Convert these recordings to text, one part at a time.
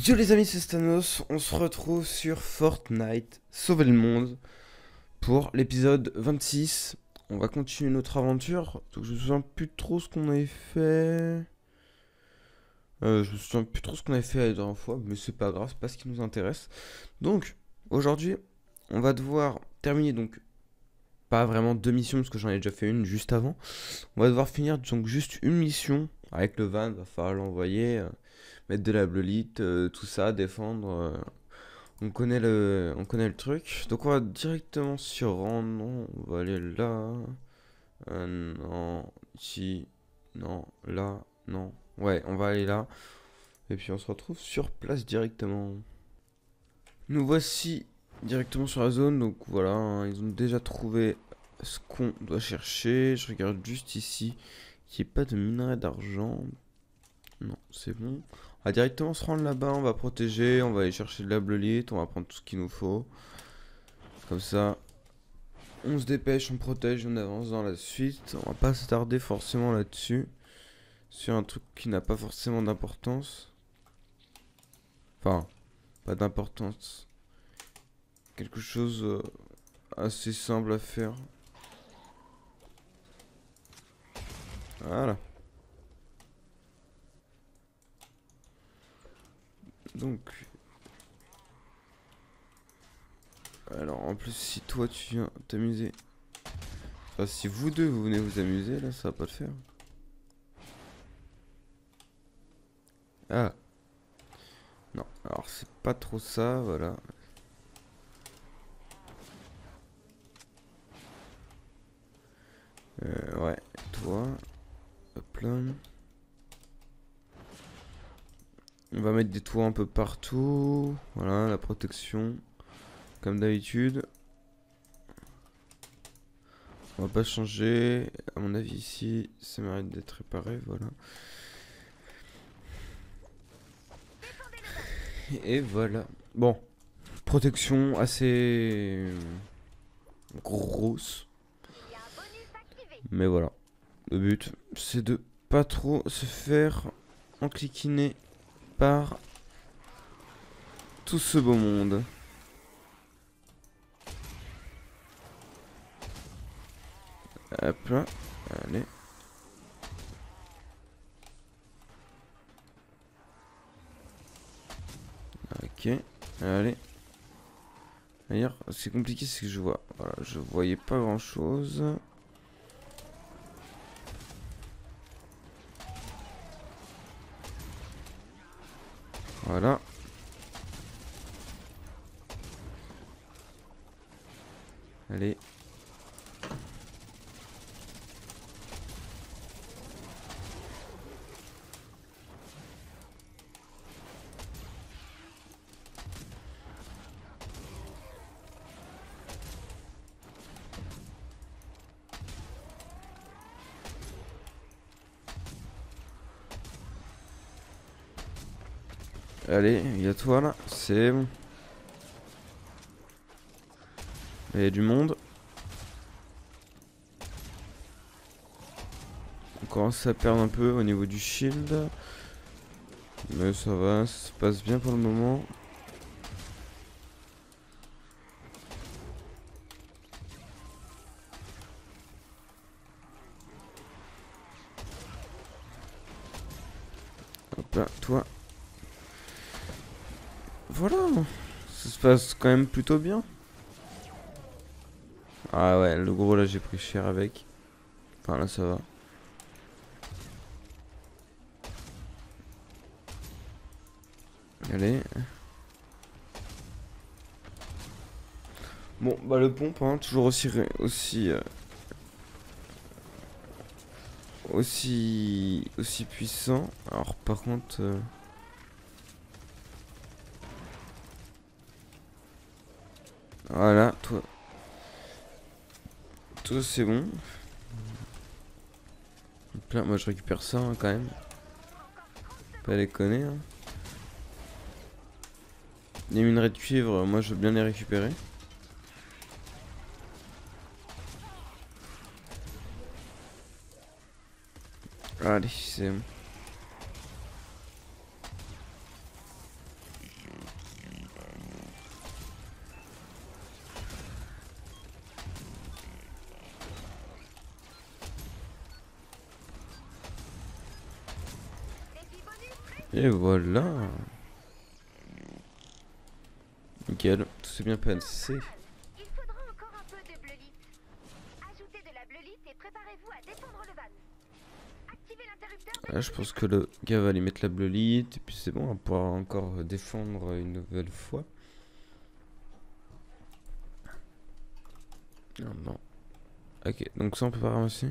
Yo les amis, c'est Stanos, on se retrouve sur Fortnite, sauver le monde, pour l'épisode 26. On va continuer notre aventure, donc je me souviens plus trop ce qu'on avait fait. Je me souviens plus trop ce qu'on avait fait la dernière fois, mais c'est pas grave, c'est pas ce qui nous intéresse. Donc, aujourd'hui, on va devoir terminer, donc, pas vraiment deux missions, parce que j'en ai déjà fait une juste avant. On va devoir finir donc juste une mission, avec le van, va falloir l'envoyer, mettre de la blolite, tout ça, défendre... on connaît le truc. Donc on va directement sur rang. Non, on va aller là. Non, ici. Non, là. Non. Ouais, on va aller là. Et puis on se retrouve sur place directement. Nous voici directement sur la zone. Donc voilà, hein, ils ont déjà trouvé ce qu'on doit chercher. Je regarde juste ici qu'il n'y ait pas de minerai d'argent. Non, c'est bon. On va directement se rendre là-bas, on va protéger, on va aller chercher de la blelite, on va prendre tout ce qu'il nous faut. Comme ça, on se dépêche, on protège, on avance dans la suite. On va pas s'attarder forcément là-dessus. Sur un truc qui n'a pas forcément d'importance. Enfin, pas d'importance. Quelque chose assez simple à faire. Voilà. Donc, alors en plus si toi tu viens t'amuser, enfin si vous deux vous venez vous amuser là, ça va pas le faire. Ah non, alors c'est pas trop ça, voilà. Ouais, toi, hop là. On va mettre des toits un peu partout. Voilà, la protection. Comme d'habitude. On va pas changer. À mon avis, ici, ça mérite d'être réparé. Voilà. Et voilà. Bon. Protection assez grosse. Mais voilà. Le but, c'est de pas trop se faire enquiquiner par tout ce beau monde. Hop là. Allez. Ok. Allez. D'ailleurs, c'est compliqué, c'est que je vois. Voilà, je voyais pas grand chose. Voilà. Allez. Allez, il y a toi là, c'est bon. Il y a du monde. On commence à perdre un peu au niveau du shield. Mais ça va, ça se passe bien pour le moment. Hop là, toi. Voilà, ça se passe quand même plutôt bien. Ah ouais, le gros là j'ai pris cher avec. Enfin là ça va. Allez. Bon, bah le pompe, hein, toujours aussi puissant. Alors par contre... voilà, toi. Toi c'est bon. Hop là, moi je récupère ça hein, quand même. Pas déconner. Hein. Les minerais de cuivre, moi je veux bien les récupérer. Allez, c'est bon. Et voilà. Nickel, tout s'est bien passé. Il faudra encore un peu de bleulite. Ajoutez de la bleulite et préparez-vous à défendre le van. Activez l'interrupteur de Là, je pense que le gars va aller mettre la bleulite. Et puis c'est bon, on va pouvoir encore défendre une nouvelle fois. Non, non. Ok, donc ça on peut pas ramasser.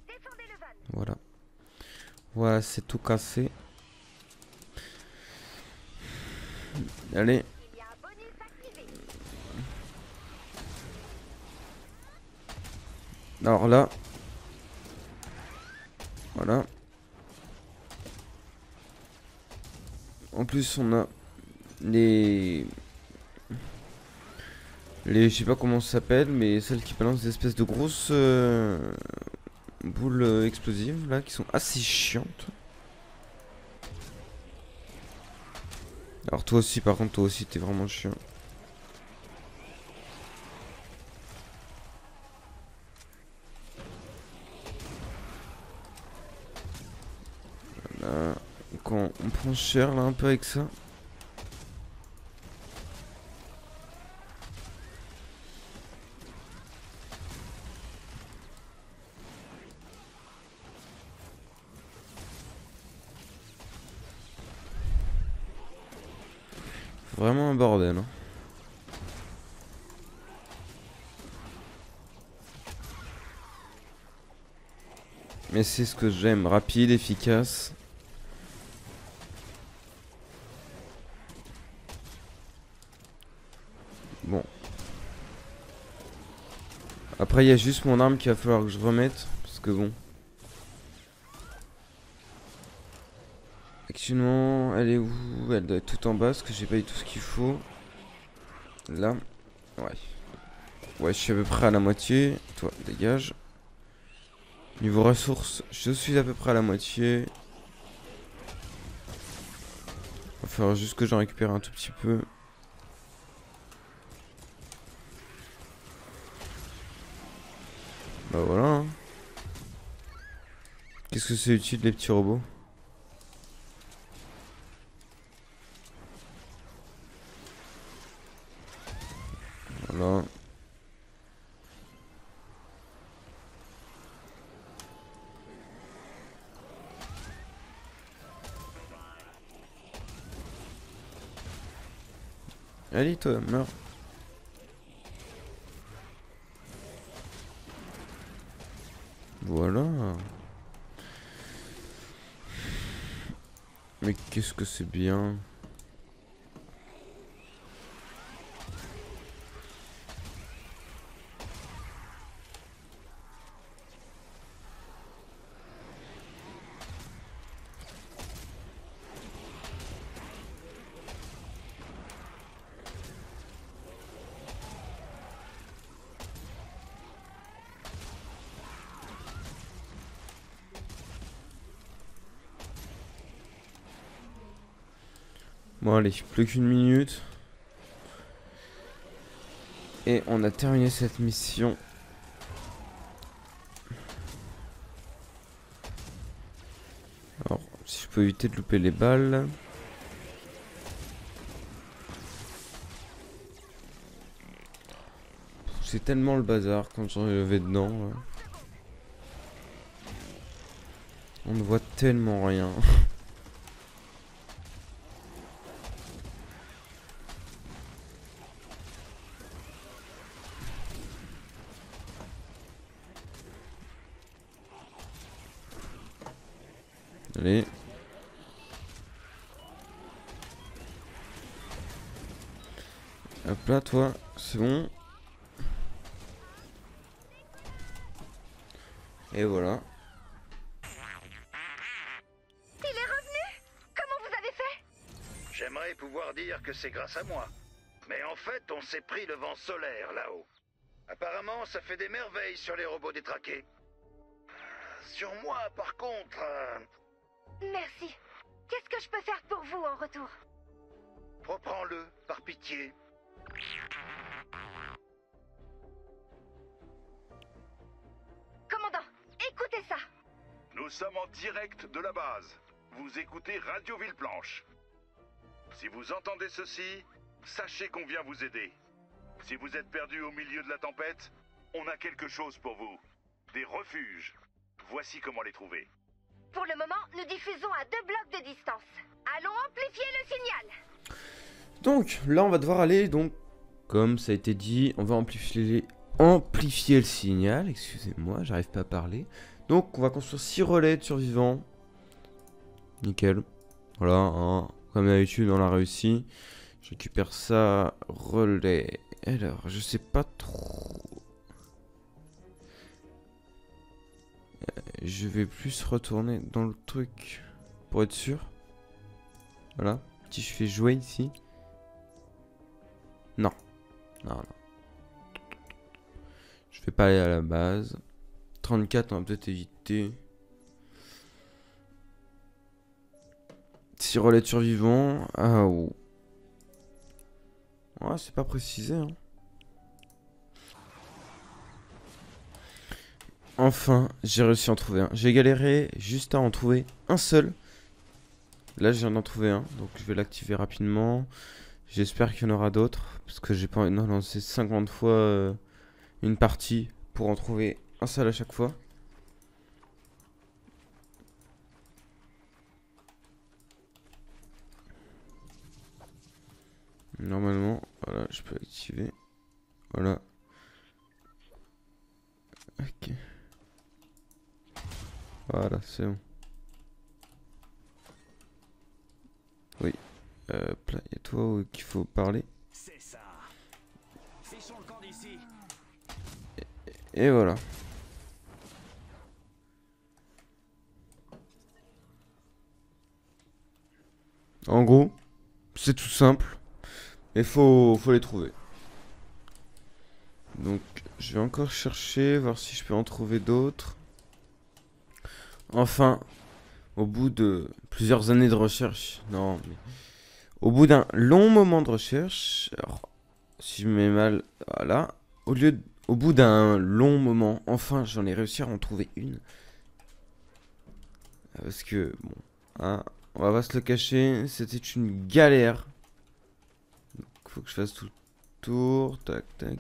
défendez le van. Voilà. Voilà, c'est tout cassé. Allez. Il y a un bonus activé. Alors là. Voilà. En plus, on a les... je sais pas comment ça s'appelle, mais celles qui balancent des espèces de grosses boules explosives, là, qui sont assez chiantes. Alors toi aussi, par contre, toi aussi, t'es vraiment chiant. Voilà. Donc on prend cher, là, un peu avec ça. Vraiment un bordel, hein. Mais c'est ce que j'aime, rapide, efficace. Bon. Après, il y a juste mon arme qu'il va falloir que je remette. Parce que bon. Actuellement, elle est où? Elle doit être tout en bas parce que j'ai pas eu tout ce qu'il faut. Là. Ouais. Ouais, je suis à peu près à la moitié. Toi, dégage. Niveau ressources, je suis à peu près à la moitié. Va falloir juste que j'en récupère un tout petit peu. Bah voilà, hein. Qu'est-ce que c'est utile les petits robots? Voilà. Allez toi, meurs. Voilà. Mais qu'est-ce que c'est bien. Bon allez, plus qu'une minute. Et on a terminé cette mission. Alors, si je peux éviter de louper les balles. C'est tellement le bazar quand j'en vais dedans. Ouais. On ne voit tellement rien. Allez. Hop là, toi, c'est bon. Et voilà. Il est revenu. Comment vous avez fait? J'aimerais pouvoir dire que c'est grâce à moi. Mais en fait, on s'est pris le vent solaire là-haut. Apparemment, ça fait des merveilles sur les robots détraqués. Sur moi, par contre... Merci. Qu'est-ce que je peux faire pour vous en retour? Reprends-le, par pitié. Commandant, écoutez ça. Nous Nous sommes en direct de la base. Vous écoutez Radio Villeplanche. Si vous entendez ceci, sachez qu'on vient vous aider. Si vous êtes perdu au milieu de la tempête, on a quelque chose pour vous. Des refuges. Voici comment les trouver. Pour le moment, nous diffusons à 2 blocs de distance. Allons amplifier le signal. Donc là on va devoir aller, donc comme ça a été dit, on va amplifier le signal. Excusez-moi, j'arrive pas à parler. Donc on va construire 6 relais de survivants. Nickel. Voilà, hein. Comme d'habitude on l'a réussi. Je récupère ça, relais. Alors je sais pas trop. Je vais plus retourner dans le truc pour être sûr. Voilà. Si je fais jouer ici. Non. Non, non. Je vais pas aller à la base. 34, on va peut-être éviter. 6 relais de survivants. Ah, oh. Ouais, c'est pas précisé, hein. Enfin, j'ai réussi à en trouver un. J'ai galéré juste à en trouver un seul. Là, je viens d'en trouver un. Donc, je vais l'activer rapidement. J'espère qu'il y en aura d'autres. Parce que j'ai pas envie de lancer 50 fois une partie pour en trouver un seul à chaque fois. Normalement, voilà, je peux l'activer. Voilà. Ok. Voilà, c'est bon. Oui. Là, il y a toi qu'il faut parler. C'est ça. Fichons le camp d'ici. Et voilà. En gros, c'est tout simple. Mais faut les trouver. Donc, je vais encore chercher, voir si je peux en trouver d'autres. Enfin, au bout de plusieurs années de recherche, non, mais au bout d'un long moment de recherche, alors, si je mets mal, voilà, au bout d'un long moment, enfin, j'en ai réussi à en trouver une. Parce que, bon, hein, on va pas se le cacher, c'était une galère. Donc, faut que je fasse tout le tour, tac, tac.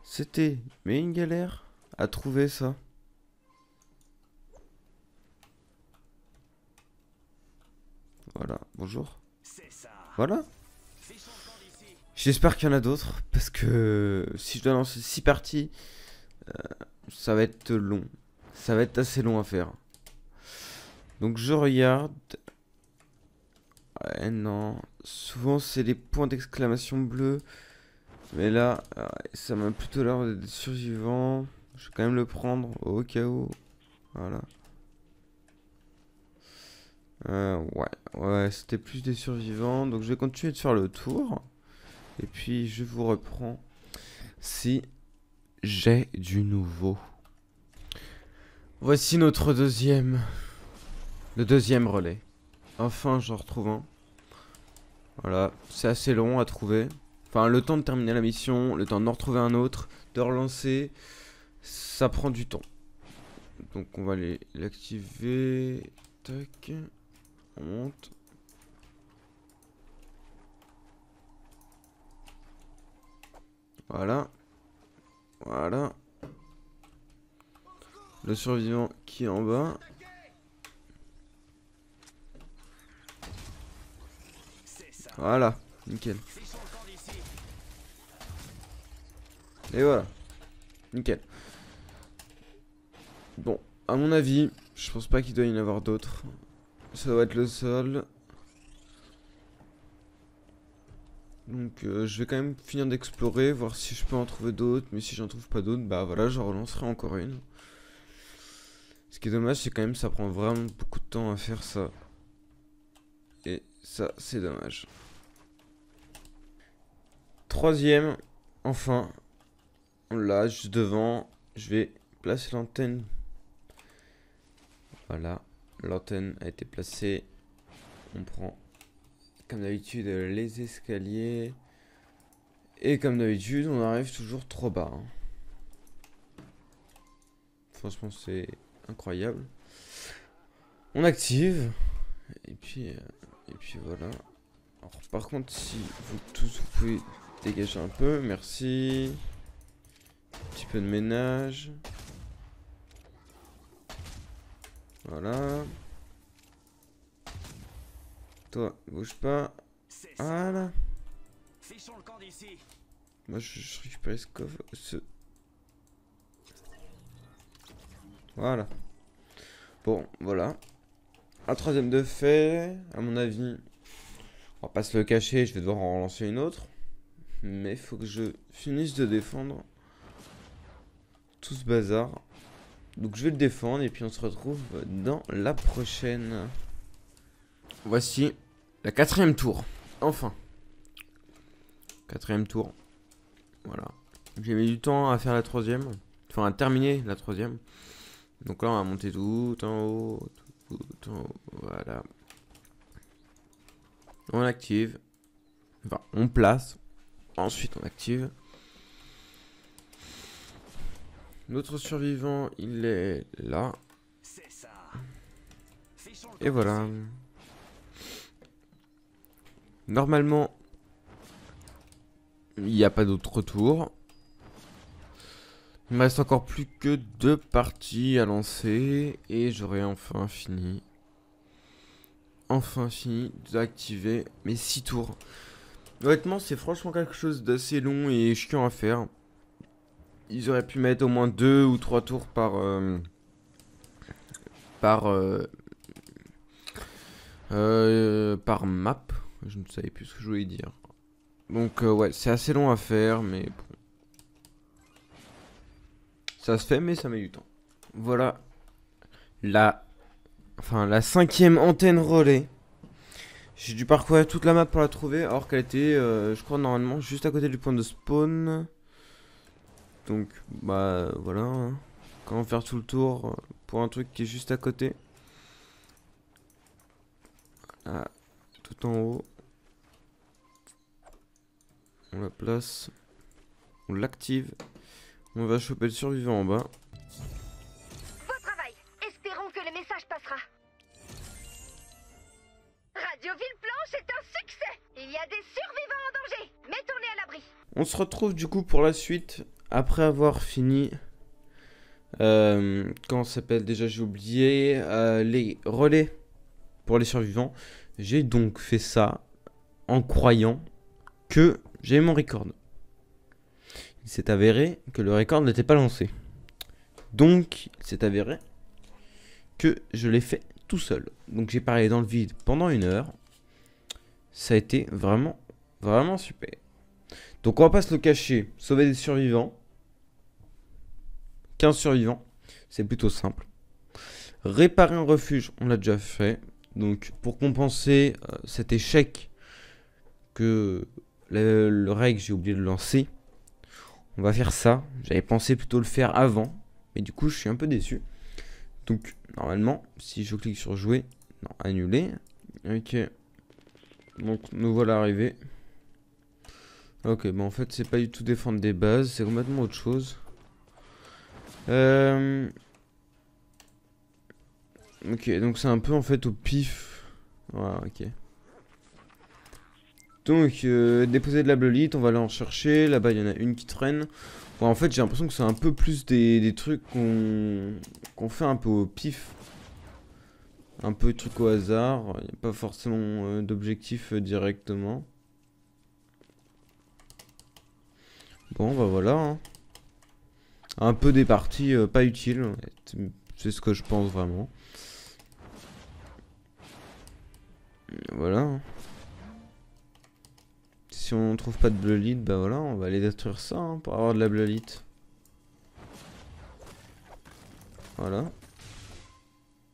C'était, mais une galère à trouver ça. Voilà, bonjour. C'est ça. Voilà. Fichons le camp d'ici. J'espère qu'il y en a d'autres, parce que si je dois lancer 6 parties, ça va être long. Ça va être assez long à faire. Donc je regarde. Ouais, non. Souvent c'est les points d'exclamation bleus. Mais là, ça m'a plutôt l'air d'être des survivants. Je vais quand même le prendre au cas où. Voilà. Ouais, c'était plus des survivants. Donc je vais continuer de faire le tour. Et puis je vous reprends si j'ai du nouveau. Voici notre deuxième. Le deuxième relais. Enfin, j'en retrouve un. Voilà, c'est assez long à trouver. Enfin, le temps de terminer la mission, le temps d'en retrouver un autre, de relancer, ça prend du temps. Donc on va aller l'activer. Tac. On monte. Voilà. Voilà. Le survivant qui est en bas. C'est ça. Voilà. Nickel. Fichons le camp d'ici. Et voilà. Nickel. Bon, à mon avis, je pense pas qu'il doit y en avoir d'autres. Ça doit être le seul. Donc je vais quand même finir d'explorer, voir si je peux en trouver d'autres. Mais si j'en trouve pas d'autres, bah voilà, je relancerai encore une. Ce qui est dommage, c'est quand même ça prend vraiment beaucoup de temps à faire ça. Et ça, c'est dommage. Troisième, enfin. On l'a juste devant. Je vais placer l'antenne. Voilà, l'antenne a été placée. On prend, comme d'habitude, les escaliers. Et comme d'habitude, on arrive toujours trop bas. Hein. Franchement, c'est incroyable. On active. Et puis voilà. Alors, par contre, si vous tous vous pouvez dégager un peu, merci. Un petit peu de ménage. Voilà. Toi, bouge pas. C'est ça. Voilà. Fichons le camp d'ici. Moi, je récupère ce coffre. Voilà. Bon, voilà. Un troisième de fait. À mon avis, on va pas se le cacher. Je vais devoir en relancer une autre. Mais il faut que je finisse de défendre tout ce bazar. Donc je vais le défendre et puis on se retrouve dans la prochaine. Voici la 4e tour. Enfin. 4e tour. Voilà. J'ai mis du temps à faire la 3e. Enfin à terminer la 3e. Donc là on va monter tout en haut. Tout en haut. Voilà. On active. Enfin on place. Ensuite on active. Notre survivant il est là. C'est ça. Fichons le Et camp voilà. d'ici. Normalement, il n'y a pas d'autre retour. Il me reste encore plus que 2 parties à lancer. Et j'aurai enfin fini. Enfin fini d'activer mes 6 tours. Honnêtement, c'est franchement quelque chose d'assez long et chiant à faire. Ils auraient pu mettre au moins 2 ou 3 tours par map. Je ne savais plus ce que je voulais dire. Donc ouais, c'est assez long à faire, mais bon. Ça se fait, mais ça met du temps. Voilà la 5e antenne relais. J'ai dû parcourir toute la map pour la trouver, alors qu'elle était, je crois, normalement juste à côté du point de spawn. Donc, bah voilà. Hein. Comment faire tout le tour pour un truc qui est juste à côté. Ah, tout en haut. On la place. On l'active. On va choper le survivant en bas. Beau travail. Espérons que le message passera. Radio Villeblanche est un succès. Il y a des survivants en danger. Mettons-les à l'abri. On se retrouve du coup pour la suite. Après avoir fini... comment ça s'appelle déjà, j'ai oublié. Les relais pour les survivants. J'ai donc fait ça en croyant que j'ai mon record. Il s'est avéré que le record n'était pas lancé. Donc, il s'est avéré que je l'ai fait tout seul. Donc, j'ai parlé dans le vide pendant 1 heure. Ça a été vraiment, vraiment super. Donc, on va pas se le cacher. Sauver des survivants. 15 survivants. C'est plutôt simple. Réparer un refuge, on l'a déjà fait. Donc, pour compenser cet échec que le règle, j'ai oublié de lancer. On va faire ça. J'avais pensé plutôt le faire avant. Mais du coup, je suis un peu déçu. Donc, normalement, si je clique sur jouer. Non, annuler. Ok. Donc, nous voilà arrivés. Ok, bon, en fait, c'est pas du tout défendre des bases. C'est complètement autre chose. Ok, donc c'est un peu en fait au pif. Voilà, ok. Donc, déposer de la blolite, on va aller en chercher. Là-bas, il y en a une qui traîne. Bon, en fait, j'ai l'impression que c'est un peu plus des trucs qu'on fait un peu au pif. Un peu de trucs au hasard. Il n'y a pas forcément d'objectif directement. Bon, bah voilà. Hein. Un peu des parties pas utiles. C'est ce que je pense vraiment. Voilà. Hein. Si on trouve pas de blolite, bah voilà, on va aller détruire ça hein, pour avoir de la blolite. Voilà.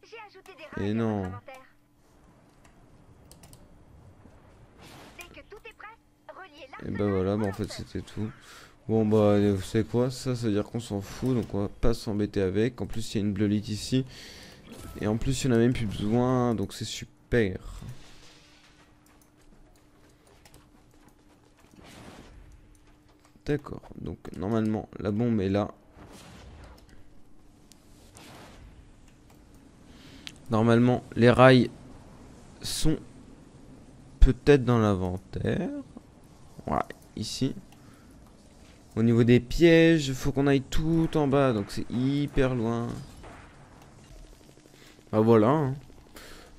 J'ai ajouté des Et rails à non. votre inventaire. Dès que tout est prêt, reliez Et l'arsenal bah voilà, bah en fait c'était tout. Bon bah vous savez quoi, ça veut dire qu'on s'en fout, donc on va pas s'embêter avec. En plus il y a une blolite ici. Et en plus il y en a même plus besoin, donc c'est super. D'accord, donc normalement la bombe est là. Normalement, les rails sont peut-être dans l'inventaire. Ouais, ici. Au niveau des pièges, il faut qu'on aille tout en bas, donc c'est hyper loin. Bah voilà. Hein.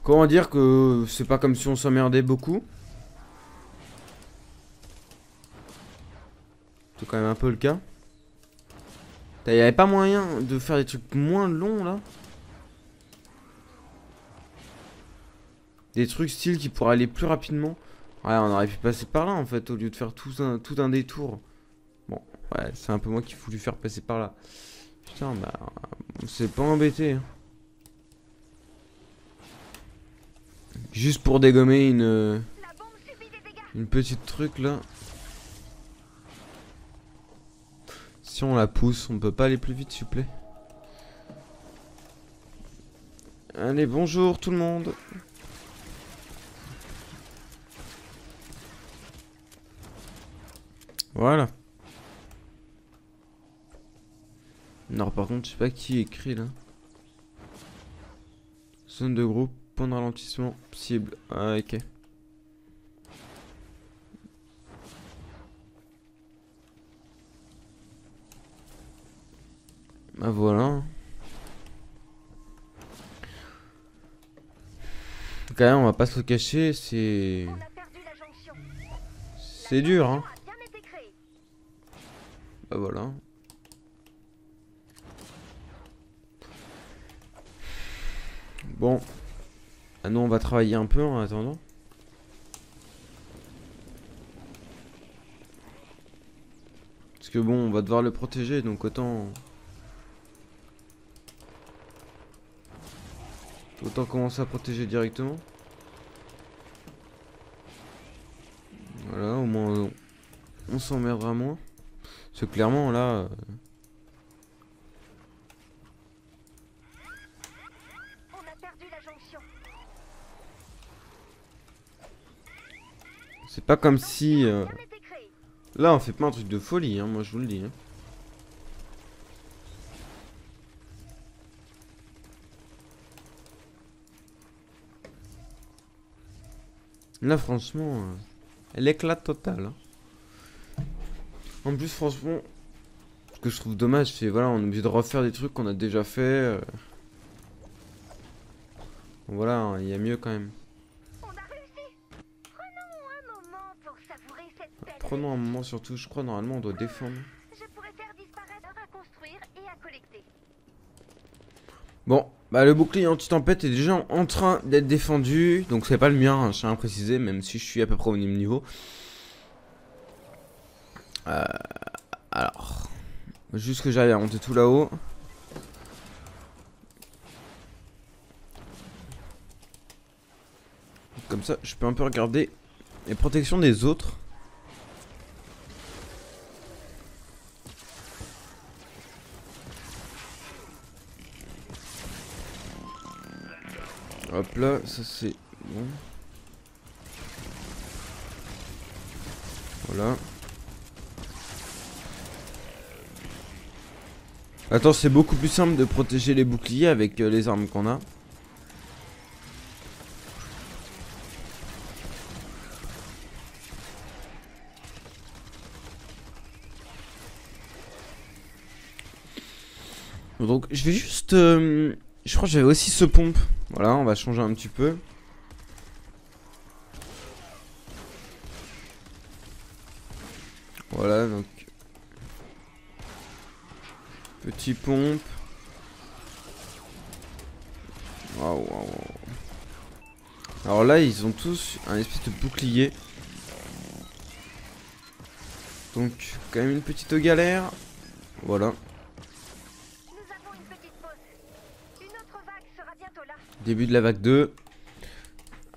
Comment dire que c'est pas comme si on s'emmerdait beaucoup. C'est quand même un peu le cas. Il n'y avait pas moyen de faire des trucs moins longs là? Des trucs style qui pourraient aller plus rapidement? Ouais, on aurait pu passer par là en fait, au lieu de faire tout un détour. Bon, ouais, c'est un peu moi qui ai voulu faire passer par là. Putain, bah, on s'est pas embêté. Hein. Juste pour dégommer une petite truc là. Si on la pousse, on peut pas aller plus vite, s'il vous plaît. Allez, bonjour tout le monde. Voilà. Non, par contre, je sais pas qui écrit là. Zone de groupe, point de ralentissement, cible. Ah, ok. Bah voilà. Quand même, on va pas se le cacher, c'est... On a perdu la jonction. C'est dur, hein. A bien été créée. Bah voilà. Bon. Ah nous, on va travailler un peu en attendant. Parce que bon, on va devoir le protéger, donc autant... Autant commencer à protéger directement. Voilà, au moins on s'emmerdera moins. Parce que clairement là... On a perdu la jonction. C'est pas comme si... Bien été créée. Là on fait pas un truc de folie, hein, moi je vous le dis. Hein. Là franchement... Elle éclate totale. Hein. En plus franchement... Ce que je trouve dommage c'est voilà on est obligé de refaire des trucs qu'on a déjà fait. Voilà, hein, il y a mieux quand même. On a réussi. Prenons un moment pour savourer cette belle. Prenons un moment surtout, je crois normalement on doit défendre. Je pourrais faire disparaître à construire et à collecter. Bon, bah le bouclier anti-tempête est déjà en train d'être défendu. Donc c'est pas le mien, hein, je tiens à préciser, même si je suis à peu près au même niveau. Alors, juste que j'arrive à monter tout là-haut. Comme ça, je peux un peu regarder les protections des autres. Hop là, ça c'est bon. Voilà. Attends, c'est beaucoup plus simple de protéger les boucliers avec les armes qu'on a. Donc je vais juste... je crois que j'avais aussi ce pompe. Voilà, on va changer un petit peu. Voilà, donc... Petit pompe. Waouh, waouh, waouh. Alors là, ils ont tous un espèce de bouclier. Donc, quand même une petite galère. Voilà. Nous avons une petite pause. Une autre vague sera bientôt là. Début de la vague 2.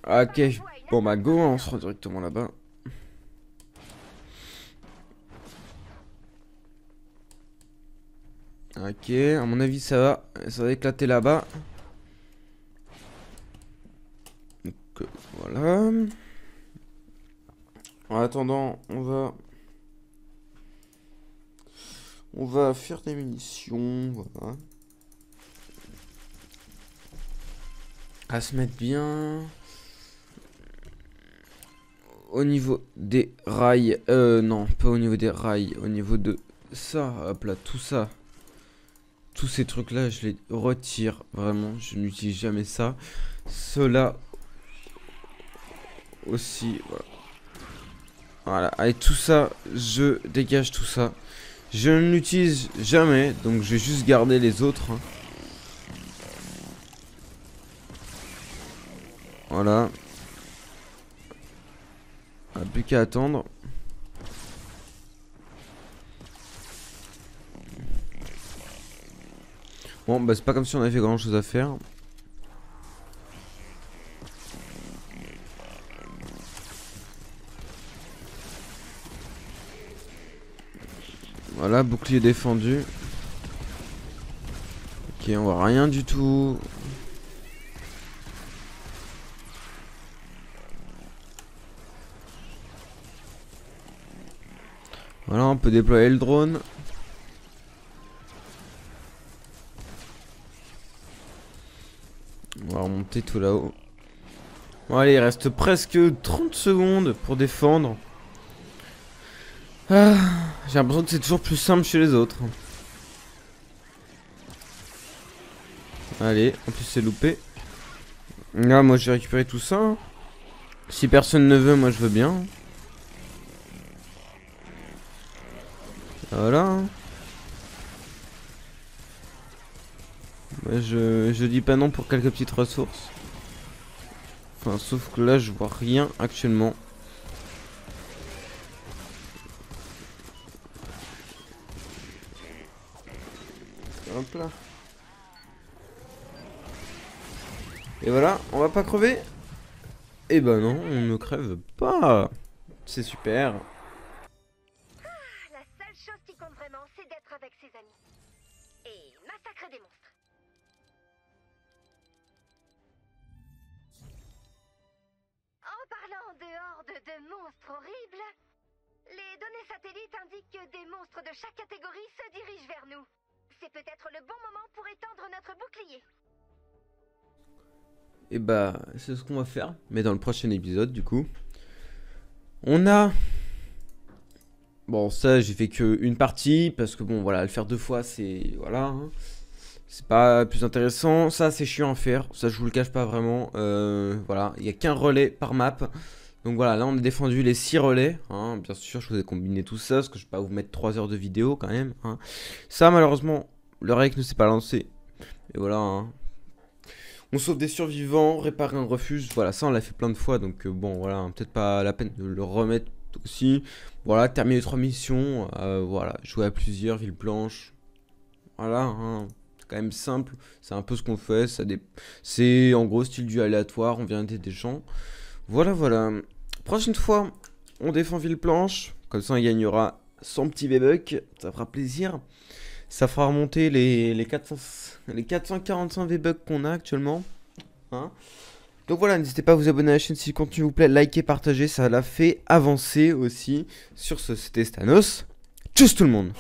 Ok, bon bah go, on se rend directement là-bas. Ok, à mon avis ça va éclater là-bas. Donc voilà. En attendant, on va faire des munitions, voilà. à se mettre bien. Au niveau des rails, non, pas au niveau des rails, au niveau de ça, hop là, tout ça. Tous ces trucs là, je les retire, vraiment, je n'utilise jamais ça. Cela aussi, voilà. Voilà, allez, tout ça, je dégage tout ça. Je ne l'utilise jamais, donc je vais juste garder les autres. Hein. Voilà. Plus qu'à attendre. Bon, bah c'est pas comme si on avait fait grand chose à faire. Voilà, bouclier défendu. Ok, on voit rien du tout. Voilà, on peut déployer le drone. On va remonter tout là-haut. Bon allez, il reste presque 30 secondes pour défendre. Ah, j'ai l'impression que c'est toujours plus simple chez les autres. Allez, en plus c'est loupé. Là, moi j'ai récupéré tout ça. Si personne ne veut, moi je veux bien. Voilà. Moi, je dis pas non pour quelques petites ressources. Enfin, sauf que là, je vois rien actuellement. Hop là. Et voilà, on va pas crever. Et bah non, on ne crève pas. C'est super. La seule chose qui compte vraiment, c'est d'être avec ses amis. Et massacrer des monstres. En parlant de hordes de monstres horribles, les données satellites indiquent que des monstres de chaque catégorie se dirigent vers nous. C'est peut-être le bon moment pour étendre notre bouclier. Et bah, c'est ce qu'on va faire. Mais dans le prochain épisode, du coup. On a... Bon, ça, j'ai fait qu'une partie. Parce que bon, voilà, le faire deux fois, c'est... Voilà. Hein. C'est pas plus intéressant. Ça, c'est chiant à faire. Ça, je vous le cache pas vraiment. Voilà, il n'y a qu'un relais par map. Donc voilà, là, on a défendu les 6 relais. Hein. Bien sûr, je vous ai combiné tout ça. Parce que je vais pas vous mettre 3 heures de vidéo quand même. Hein. Ça, malheureusement, le rec ne s'est pas lancé. Et voilà, hein. On sauve des survivants, réparer un refuge. Voilà, ça on l'a fait plein de fois. Donc bon, voilà, hein, peut-être pas la peine de le remettre aussi. Voilà, terminer les 3 missions. Voilà, jouer à plusieurs, ville blanche. Voilà, hein, c'est quand même simple. C'est un peu ce qu'on fait. C'est en gros style du aléatoire. On vient aider des gens. Voilà, voilà. Prochaine fois, on défend ville blanche. Comme ça, on gagnera 100 petits V-Bucks. Ça fera plaisir. Ça fera remonter les 445 V-Bucks qu'on a actuellement. Hein. Donc voilà, n'hésitez pas à vous abonner à la chaîne si le contenu vous plaît, liker, partager, ça l'a fait avancer aussi. Sur ce, c'était Stanos. Tchuss tout le monde.